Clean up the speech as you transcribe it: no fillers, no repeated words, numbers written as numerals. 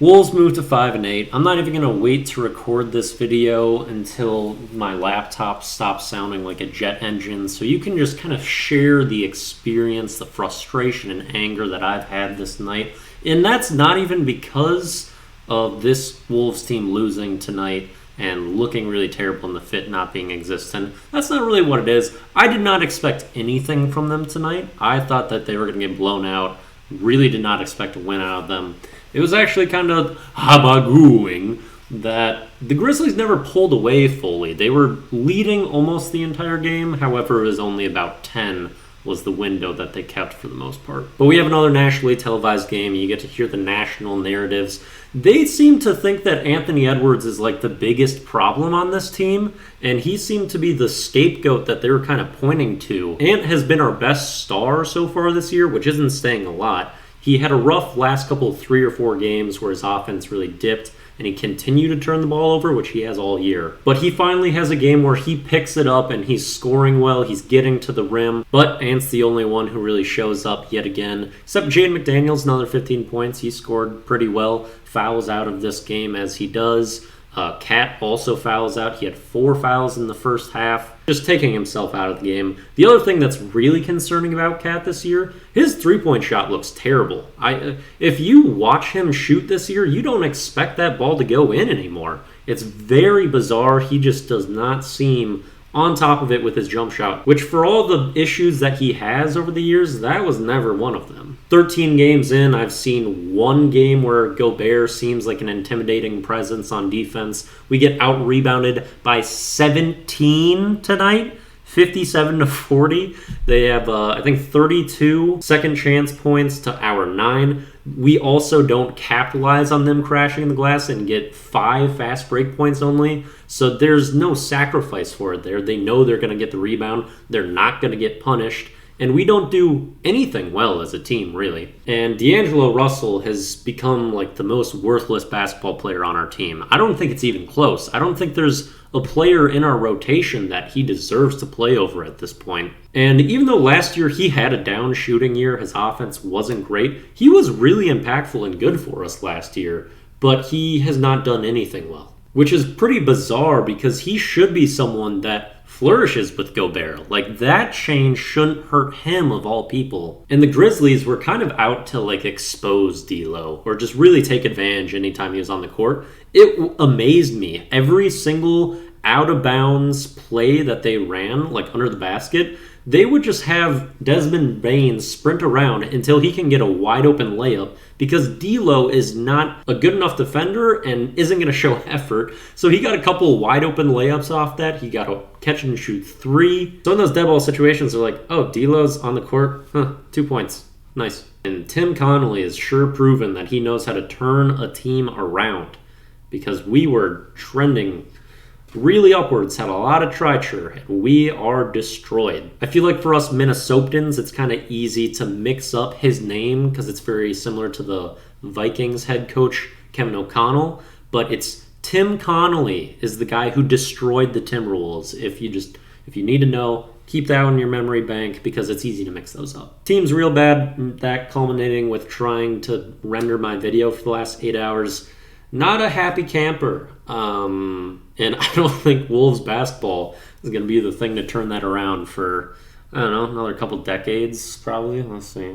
Wolves moved to 5-8. I'm not even going to wait to record this video until my laptop stops sounding like a jet engine, so you can just kind of share the experience, the frustration and anger that I've had this night. And that's not even because of this Wolves team losing tonight and looking really terrible and the fit not being existent. That's not really what it is. I did not expect anything from them tonight. I thought that they were going to get blown out. Really did not expect a win out of them. It was actually kind of habagooing that the Grizzlies never pulled away fully. They were leading almost the entire game. However, it was only about 10 was the window that they kept for the most part. But we have another nationally televised game. You get to hear the national narratives. They seem to think that Anthony Edwards is like the biggest problem on this team, and he seemed to be the scapegoat that they were kind of pointing to. Ant has been our best star so far this year, which isn't saying a lot. He had a rough last couple of 3 or 4 games where his offense really dipped, and he continued to turn the ball over, which he has all year. But he finally has a game where he picks it up and he's scoring well, he's getting to the rim, but Ant's the only one who really shows up yet again. Except Jaden McDaniels, another 15 points. He scored pretty well, fouls out of this game as he does. Cat also fouls out. He had 4 fouls in the first half, just taking himself out of the game. The other thing that's really concerning about Cat this year, his three-point shot looks terrible. If you watch him shoot this year, you don't expect that ball to go in anymore. It's very bizarre. He just does not seem on top of it with his jump shot, which for all the issues that he has over the years, that was never one of them. 13 games in, I've seen one game where Gobert seems like an intimidating presence on defense. We get out-rebounded by 17 tonight, 57-40. They have, I think, 32 second chance points to our 9. We also don't capitalize on them crashing the glass and get 5 fast break points only. So there's no sacrifice for it there. They know they're going to get the rebound. They're not going to get punished. And we don't do anything well as a team, really. And D'Angelo Russell has become like the most worthless basketball player on our team. I don't think it's even close. I don't think there's a player in our rotation that he deserves to play over at this point. And even though last year he had a down shooting year, his offense wasn't great, he was really impactful and good for us last year, but he has not done anything well. Which is pretty bizarre because he should be someone that flourishes with Gobert. Like, that change shouldn't hurt him of all people. And the Grizzlies were kind of out to like expose D'Lo or just really take advantage anytime he was on the court. It amazed me. Every single out of bounds play that they ran, like under the basket, they would just have Desmond Bane sprint around until he can get a wide open layup because D'Lo is not a good enough defender and isn't going to show effort. So he got a couple wide open layups off that. He got a catch and shoot 3. So in those dead ball situations, they're like, oh, D'Lo's on the court. 2 points. Nice. And Tim Connolly has sure proven that he knows how to turn a team around because we were trending really upwards, had a lot of triture, and we are destroyed. I feel like for us Minnesotans, it's kind of easy to mix up his name because it's very similar to the Vikings head coach, Kevin O'Connell, but it's Tim Connolly is the guy who destroyed the Timberwolves. If you need to know, keep that in your memory bank because it's easy to mix those up. Team's real bad, that culminating with trying to render my video for the last 8 hours. Not a happy camper. And I don't think Wolves basketball is going to be the thing to turn that around for, I don't know, another couple decades probably. Let's see.